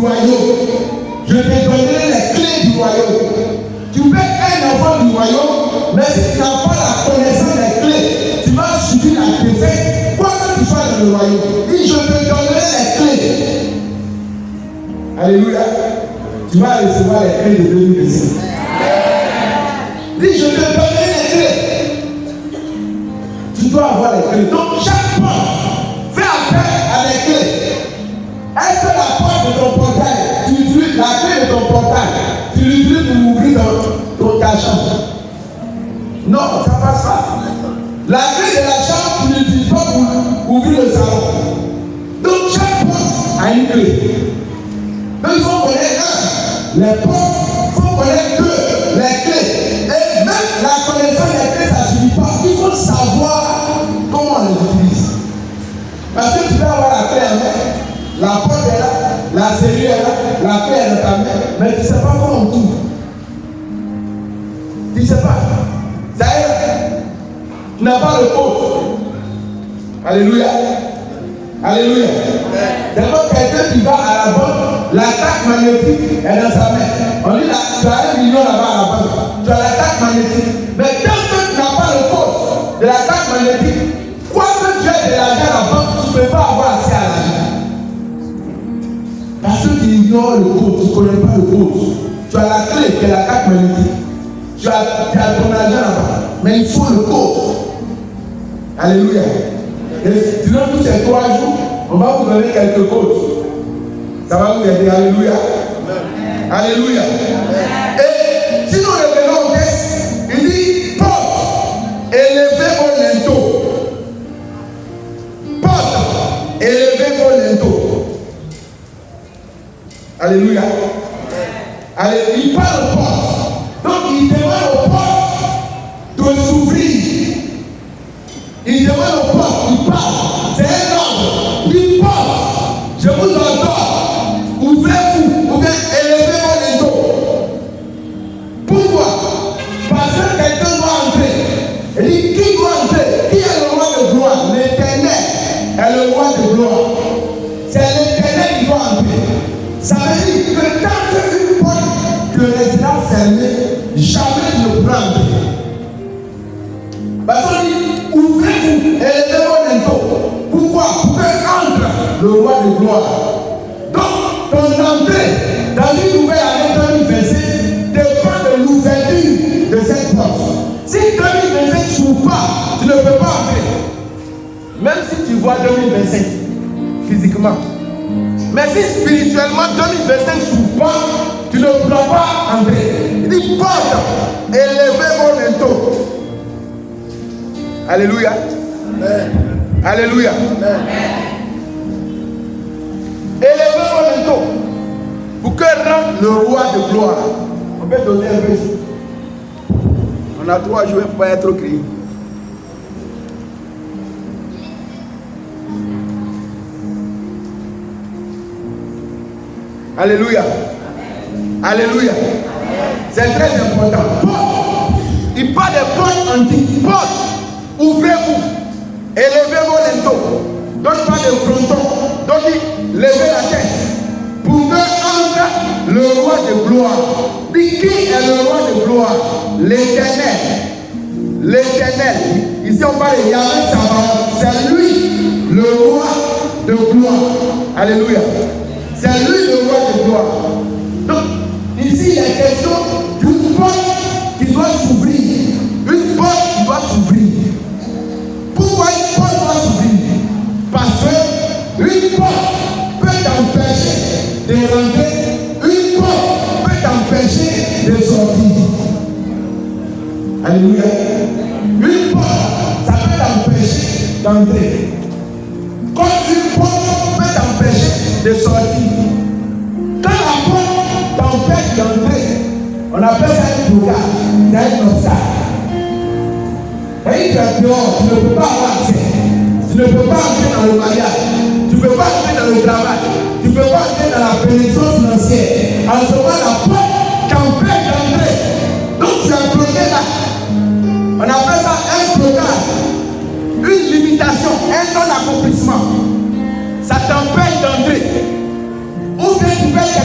royaume. Je te donnerai les clés du royaume. Tu peux être un enfant du royaume, mais si tu n'as pas la connaissance des clés, tu vas subir la défaite, quoi que tu sois dans le royaume. Et je te donnerai les clés. Alléluia. Tu vas recevoir les clés de 2025. Dis, je te donnerai les clés. Tu dois avoir les clés. Donc, chaque porte, fais appel à les clés. Est-ce que la porte de ton portail, tu utilises la clé de ton portail, tu l'utilises pour ouvrir ta chambre? Non, ça ne passe pas. La clé de la chambre, tu ne l'utilises pas pour ouvrir le salon. Donc, chaque porte a une clé. Donc, il faut connaître les portes, il faut connaître les clés. Et même la connaissance des clés, ça ne suffit pas. Il faut savoir comment on les utilise. Parce que tu peux avoir la clé en main, la porte est là, la serrure est là, la clé est dans ta main, mais tu ne sais pas comment on tourne. Tu ne sais pas. Ça y est, tu n'as pas le code. Alléluia. Alléluia. D'abord, quelqu'un qui va à la banque, la carte magnétique est dans sa main. On dit là, tu as 1 million là-bas à la banque. Tu as la carte magnétique. Mais tant que tu n'as pas le code de la carte magnétique, quoi que tu aies de l'argent à la banque, tu ne peux pas avoir accès à l'argent. Parce que tu ignores le code, tu ne connais pas le code. Tu as la clé qui est la carte magnétique. Tu as ton argent là-bas. Mais il faut le code. Alléluia. Et durant tous ces 3 jours, on va vous donner quelques codes. Ça va vous aider. Alléluia. Alléluia. Et si nous revenons au texte, il dit porte, élevez vos linteaux. Porte, élevez vos linteaux. Alléluia. Allez, il parle aux portes. Donc il demande aux portes de s'ouvrir. Il demande aux portes, il parle. C'est un ordre. Il porte. Je vous entends. Ouvrez-vous ou bien élevez vos linteaux. Pourquoi? Parce que quelqu'un doit entrer. Il dit qui doit entrer? Qui est le roi de gloire? L'Éternel est le roi de gloire. C'est l'Éternel qui doit entrer. Ça veut dire que tant qu'une porte que restera fermée, jamais ne pourra entrer. Parce qu'on dit ouvrez-vous et élevez vos linteaux. Pourquoi? Pour que entre le roi de gloire. Donc, ton entrée dans une nouvelle année 2025 dépend de l'ouverture de cette porte. Si 2025 ne s'ouvre pas, tu ne peux pas entrer. Même si tu vois 2025 physiquement. Mais si spirituellement 2025 ne s'ouvre pas, tu ne pourras pas entrer. Il dit porte, élevez vos linteaux. Alléluia. Amen. Alléluia. Amen. Élevez vos linteaux pour que rentre le roi de gloire. On peut donner un peu ici. On a 3 jours, il ne faut pas être trop crié. Alléluia. Alléluia. C'est très important. Porte. Il parle de porte antique. Porte. Ouvrez-vous. Élevez vos linteaux. Donc pas de fronton. Donc levez la tête. Pour que entre le roi de gloire. Dit qui est le roi de gloire? L'Éternel. L'Éternel. Ici on parle de Yahweh Sabaoth. C'est lui le roi de gloire. Alléluia. C'est lui le roi de gloire. Donc ici il est question d'une porte qui doit s'ouvrir. Une porte qui doit s'ouvrir. Pourquoi une porte doit s'ouvrir? Parce que une porte peut t'empêcher de rentrer. Une porte peut t'empêcher de sortir. Alléluia. Une porte, ça peut t'empêcher d'entrer. Comme une porte peut t'empêcher de sortir. Quand la porte t'empêche d'entrer, on appelle ça un blocage. C'est un obstacle. Et tu es dehors, tu ne peux pas avoir accès. Tu ne peux pas entrer dans le mariage. Tu ne peux pas entrer dans le travail. Tu ne peux pas entrer dans la bénédiction financière. En ce moment, la porte t'empêche d'entrer. Donc tu es bloqué là. On appelle ça un blocage. Une limitation, un non-accomplissement. Ça t'empêche d'entrer. Ou bien tu peux être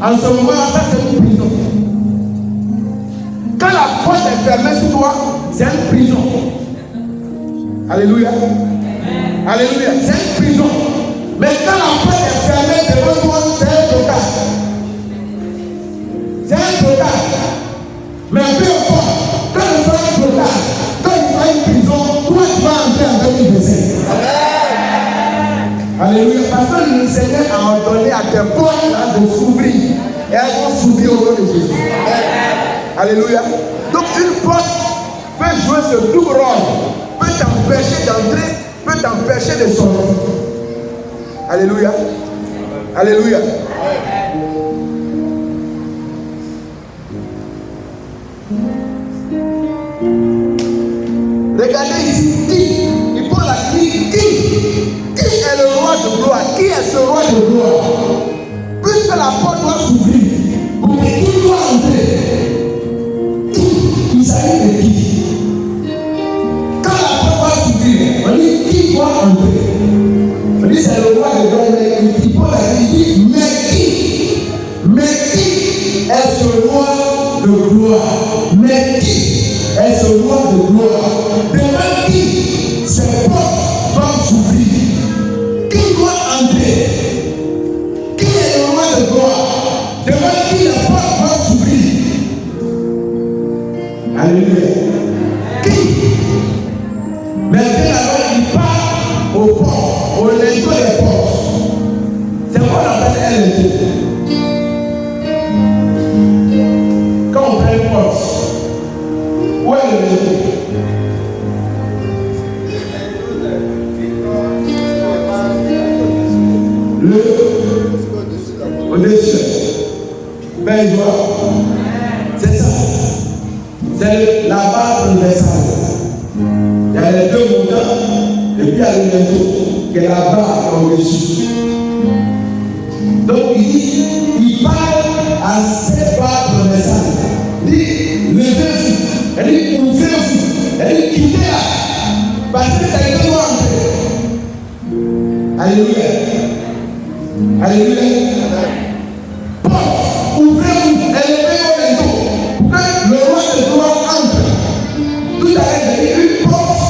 En ce moment, ça c'est une prison. Quand la porte est fermée sur toi, c'est une prison. Alléluia. Alléluia. C'est une prison. Mais quand la porte est fermée devant toi, c'est un blocage. C'est un blocage. Mais peu importe, quand il sera un blocage, quand il sera une prison, toi tu vas entrer en 2025. Alléluia. Parce que le Seigneur a ordonné à tes portes là de s'ouvrir. Et elles vont s'ouvrir au nom de Jésus. Alléluia. Donc une porte peut jouer ce double rôle. Peut t'empêcher d'entrer, peut t'empêcher de sortir. Alléluia. Alléluia. Regardez ici, il prend la clé. Qui est le roi de gloire? Qui est ce roi de gloire? Puisque la porte doit s'ouvrir, pour que qui doit entrer? Qui? Il s'agit de qui? Quand la porte va s'ouvrir, on dit qui doit entrer? On dit c'est le roi de gloire. Il prend la clé, il dit mais qui est ce roi de gloire? Mais qui est ce roi de gloire? Devant qui ces portes doivent s'ouvrir? Qui doit entrer? Qui est le roi de gloire? Devant qui les portes doivent s'ouvrir? Alléluia. Qui? Maintenant, il part aux portes, au linteau des portes. C'est quoi qu'on appelle un linteau? Quand on prend une porte, où est le linteau? Au-dessus. Ben, je vois. C'est ça. C'est la barre universelle. Il y a les deux montants et puis il y a le linteau qui est la barre au-dessus. Donc il parle à cette barre universelle. Il dit levez-vous. Elle dit ouvrez-vous. Elle dit quittez-la. Parce que t'as été loin. Alléluia. Alléluia. Porte, ouvrez-vous, élevez vos linteaux pour que le roi de gloire entre. Tout à l'heure, une porte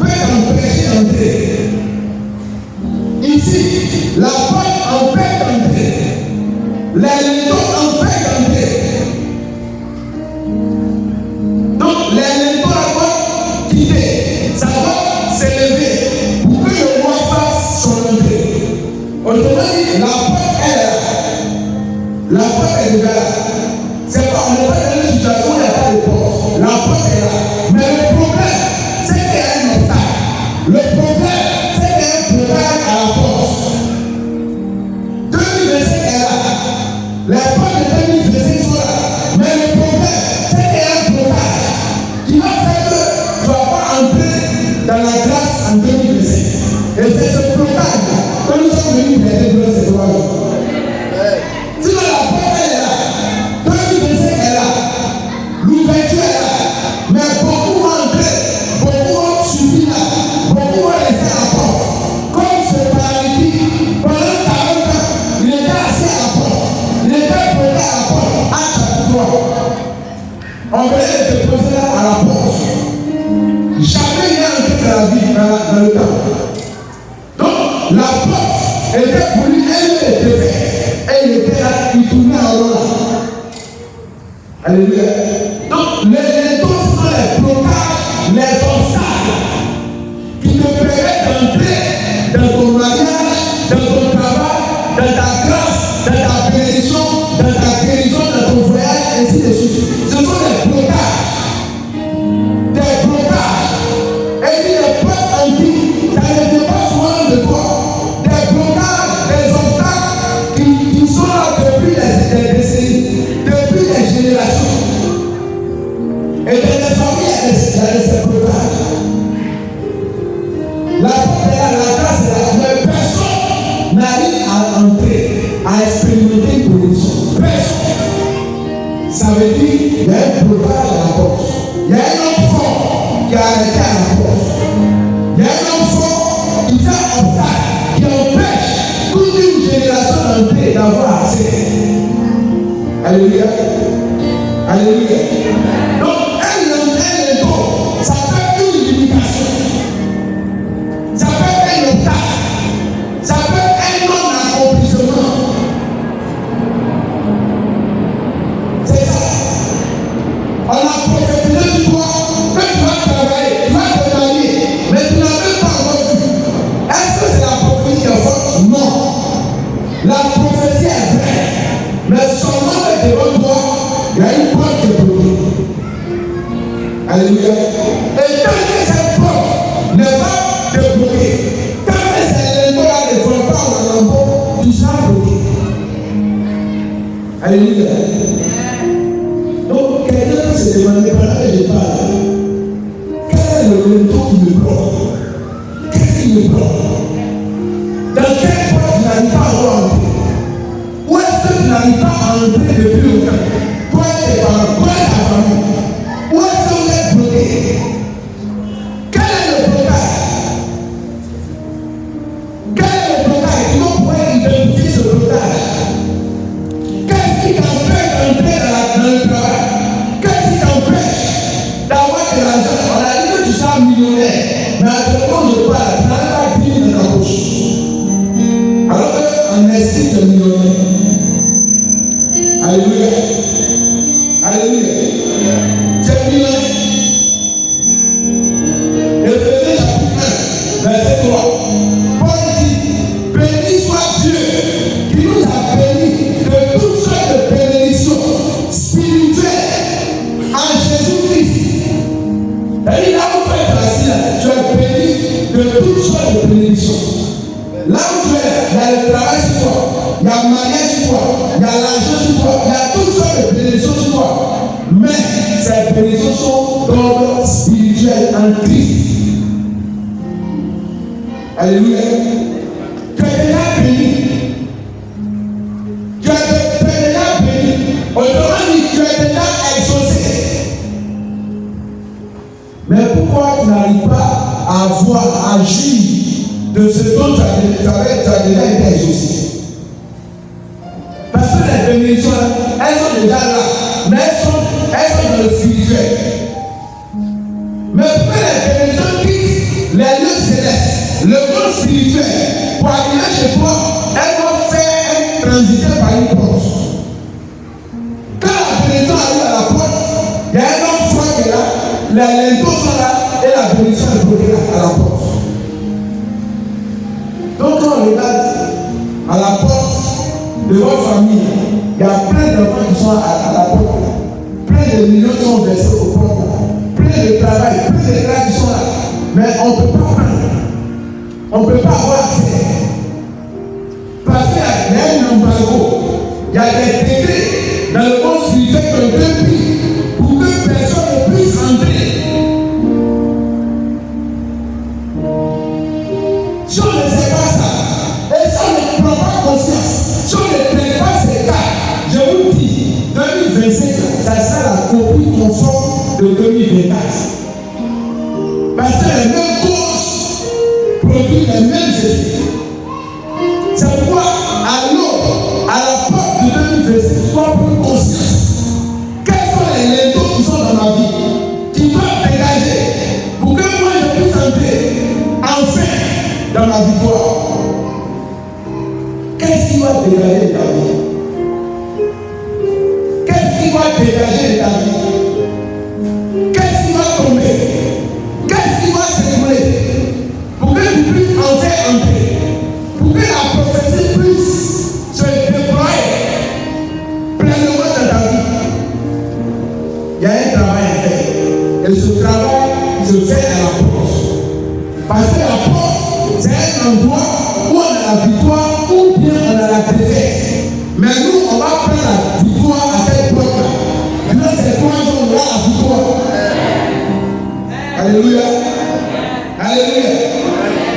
peut empêcher d'entrer. Ici, la porte empêche d'entrer. Les linteaux empêchent d'entrer. Donc, les linteaux doivent quitter. Ça doit s'élever pour que le roi fasse son entrée. Autrement dit, la porte est là. La porte est déjà là. C'est pas, on n'est pas dans une situation où il n'y a pas de porte. La porte est là. Mais le problème, c'est qu'il y a un obstacle. Le problème, c'est qu'il y a un blocage à la porte. 2025 est là. Les portes de 2025 sont là. Mais le problème, c'est qu'il y a un blocage qui va faire que tu ne vas pas entrer dans la grâce en 2025. Et c'est ce blocage que nous sommes venus aider dans cette loi. Sinon la porte est là, 2025 est là, l'ouverture est là, mais beaucoup vont entrer, beaucoup vont subir là, beaucoup vont laisser à la porte. Comme ce paralytique, pendant 40 ans, il était assis à la porte, il était posé à la porte, à chaque fois. On venait de poser là à la porte. Jamais il n'est entré dans la vie, dans le temps. Donc, la porte était pour lui, elle était faite. Et il était là, il tournait en rond. Alléluia. Donc, les linteaux sont les blocages, les obstacles qui te permettent d'entrer dans ton mariage, dans ton travail, dans ta grâce, dans ta bénédiction, dans ta guérison, dans ton voyage, ainsi de suite. Ce sont des blocages. Des blocages. Et puis les portes antiques, ça ne vient pas souvent de toi. Des blocages, des obstacles qui sont là depuis des décennies, depuis des générations. Et dans les familles, il y a des blocages. La porte est là, la grâce est là, mais personne n'arrive à entrer, à expérimenter une position. Personne. Ça veut dire qu'il y a un blocage à la porte. Il y a un homme fort qui a arrêté à la porte. Il y a un homme fort qui fait un obstacle, qui empêche toute une génération d'entrer, d'avoir accès. Alléluia. Alléluia. Donc, un don, ça peut être une limitation. Ça peut être un obstacle. Ça peut être un non-accomplissement. C'est ça. On a prophétisé sur toi que tu vas travailler, tu vas te marier, mais tu n'as même pas encore vu. Est-ce que c'est la prophétie qui est forte? Non. La prophétie est vraie. Mais seulement devant toi, il y a une porte qui est bloquée. Alléluia. Et tant que cette porte ne va te bloquer, tant que ces légumes-là ne vont pas au lambeau, tu seras bloqué. Alléluia. Donc, quelqu'un peut se demander pendant que je parle, quel est le linteau qui me bloque? Qu'est-ce qui me bloque? Dans quelle porte tu n'arrives pas à entrer? Où est-ce que tu n'arrives pas à entrer depuis longtemps? Toi et tes parents, toi et ta famille. Où est-ce que vous êtes bloqué? Quel est le blocage? Quel est le blocage? Comment on pourrait identifier ce blocage? Qu'est-ce qui t'empêche d'entrer dans le travail? Qu'est-ce qui t'empêche d'avoir de l'argent? On a dit que tu seras millionnaire, mais à ce moment je parle, tu n'as pas 10 000 dans ta poche. Alors qu'on estime le millionnaire. Alléluia. Alléluia. C'est millionnaire. Éphésiens chapitre 1, verset 3. Paul dit, béni soit Dieu qui nous a bénis de toutes sortes de bénédictions spirituelles en Jésus-Christ. Et là où tu es assis, tu es béni de toutes sortes de bénédictions. Là où tu es, il y a le travail sur toi, il y a le mariage sur toi, il y a l'argent sur toi, il y a toutes sortes de bénédictions sur toi. Mais ces bénédictions sont d'ordre spirituel en Christ. Alléluia. Tu es déjà béni. Tu es déjà béni. Autrement dit, tu es déjà exaucé. Mais pourquoi tu n'arrives pas à voir, à jouir de ce dont tu as déjà été exaucé? Parce que les bénédictions, elles sont déjà là, mais elles sont dans le spirituel. Mais pourquoi les bénédictions quittent les lieux célestes, le monde spirituel, pour arriver chez toi, elles vont faire transiter par une porte. Quand la bénédiction arrive à la porte, il y a un homme froid qui est là, les linteaux sont là, et la bénédiction est bloquée à la porte. Donc quand on regarde à la porte de votre famille, il y a plein d'enfants qui sont à la porte, plein de millions qui sont versés au porte, plein de travail, plein de gars qui sont là, mais on ne peut pas prendre, on ne peut pas avoir accès. Parce qu'il y a un embargo, il y a des décrets dans le monde spirituel qui ont été pris pour que personne ne puisse entrer. Si on ne sait pas ça, et si on ne prend pas conscience, si on ne traite pas ces cas, je vous dis, 2025, ça sera la copie conforme de 2024. Parce que les mêmes causes produisent les mêmes effets. C'est pourquoi, alors, à la porte de 2026, tu dois prendre conscience. Quels sont les linteaux qui sont dans ma vie, qui doivent dégager pour que moi je puisse entrer enfin dans ma victoire? Qu'est-ce qui va dégager de ta vie? Qu'est-ce qui va dégager de ta vie? Qu'est-ce qui va tomber? Qu'est-ce qui va s'écouler? Pour que tu puisses enfin entrer, pour que la prophétie puisse se déployer pleinement dans ta vie. Il y a un travail à faire. Et ce travail se fait à la porte. Parce que la porte, c'est un endroit où on a la victoire ou bien on a la défaite. Mais nous, on va prendre la victoire à cette porte-là. Durant ces 3 jours, on aura la victoire. Alléluia. Alléluia.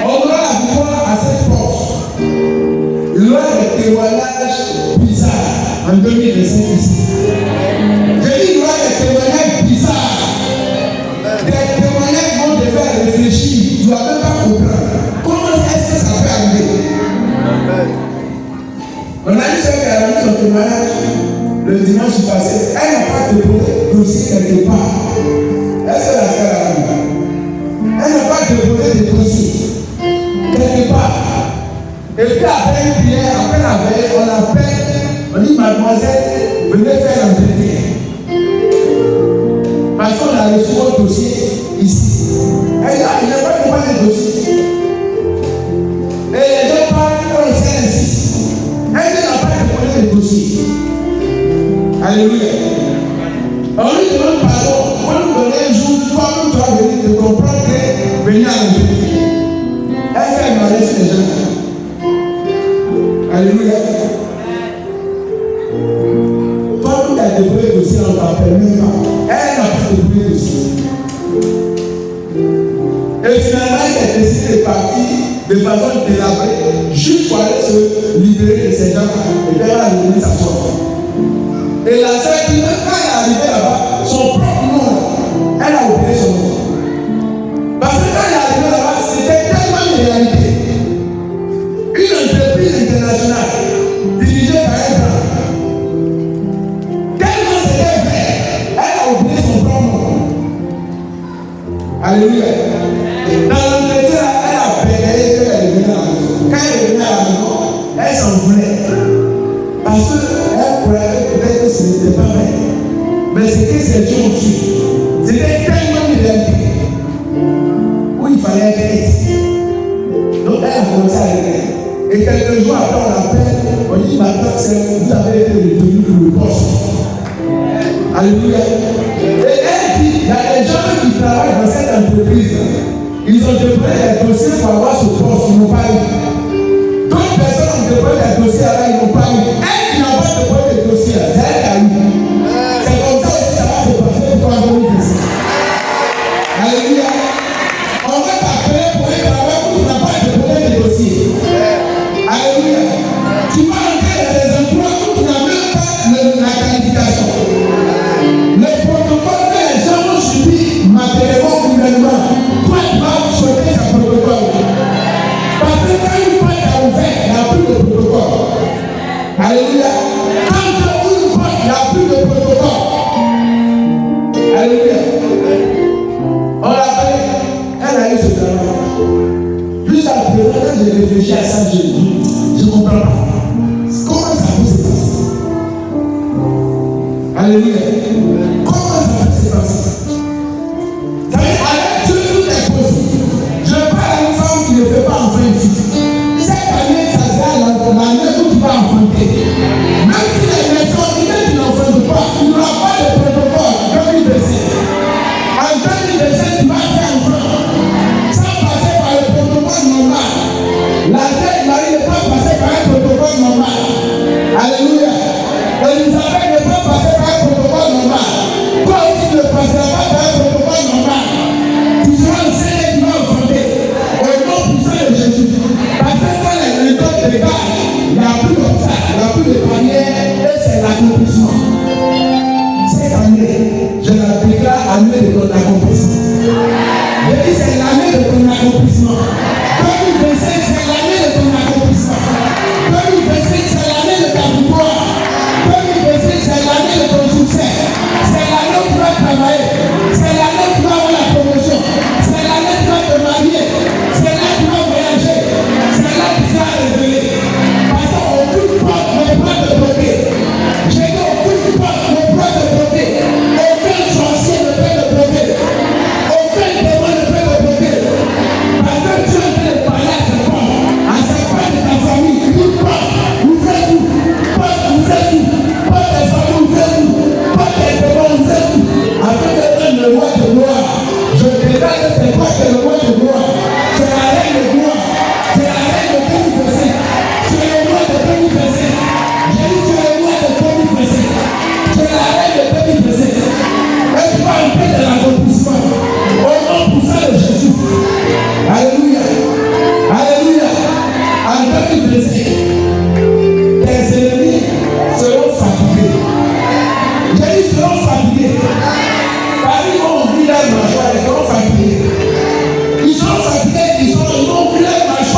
On aura la victoire à cette porte. Il y aura des témoignages bizarres en 2025 ici. Je dis il y aura des témoignages bizarres. Des témoignages vont te faire réfléchir. Tu ne vas même pas comprendre. Comment est-ce que ça peut arriver? On a eu celui qui a mis son témoignage le le dimanche passé, elle n'a pas déposé dossier quelque part. Est-ce que la sœur a vu? Elle n'a pas déposé de dossier quelque part. Et puis après une prière, après la veille, on appelle, on dit mademoiselle, venez faire l'entretien. Parce qu'on a reçu votre dossier ici. Elle a il n'a pas déposé de dossier. Et les gens parlent, on sait ainsi. Elle n'a pas déposé de dossier. Alléluia. On lui demande pardon. On nous donne un jour, comme tu as venu de comprendre que venir à l'entretien. Elle fait un malaise les gens. Alléluia. Toi, tu as déposé le dossier, on ne t'appelle même pas. Elle n'a pas déposé le dossier. Et finalement, elle s'est décidée de partir de façon délabrée, juste pour aller se libérer de ces gens et puis elle a donné sa soeur. Et la sœur qui, quand elle est arrivée là-bas, son propre nom, elle a oublié son nom. Parce que quand elle est arrivée là-bas, c'était tellement une réalité. Une entreprise internationale dirigée par un blanc. Tellement c'était vrai, elle a oublié son propre nom. Alléluia. Dans l'entretien, elle a bégayé qu'elle est venue à la maison. Quand elle est venue à la maison, elle s'en voulait. Parce qu'elle croyait peut-être que ce n'était pas vrai. Mais ce que ces gens ont su, c'était tellement une réalité où il fallait être. Donc elle a commencé à régler. Et quelques jours après, on l'appelle, on dit maintenant, vous avez été retenu pour le poste. Alléluia. Et elle dit, il y a des gens qui travaillent dans cette entreprise. Ils ont déposé des dossiers pour avoir ce poste, ils n'ont pas eu. D'autres personnes ont déposé des dossiers là, ils n'ont pas eu. Elle qui n'a pas déposé des dossiers, c'est elle qui a eu. C'est comme ça que ça va se passer pour toi dans le dossier. Alléluia. On va t'appeler pour un travail où tu n'as pas déposé des dossiers. Alléluia. Tu vas entrer dans des emplois où tu n'as même pas la qualification. Le protocole que les gens ont subi matériellement au gouvernement, toi tu vas sauter ce protocole. Parce que quand une porte est ouverte, il n'y a plus de protocole. Alléluia. Quand tu ouvres une porte, il n'y a plus de protocole. Alléluia. On l'appelle, elle a eu ce talent. Jusqu'à présent, quand j'ai réfléchi à ça, je ne comprends pas. Comment ça peut se passer? Alléluia. Comment ça peut se passer? Avec Dieu, tout est possible. Je parle à une femme qui ne fait pas enfant ici.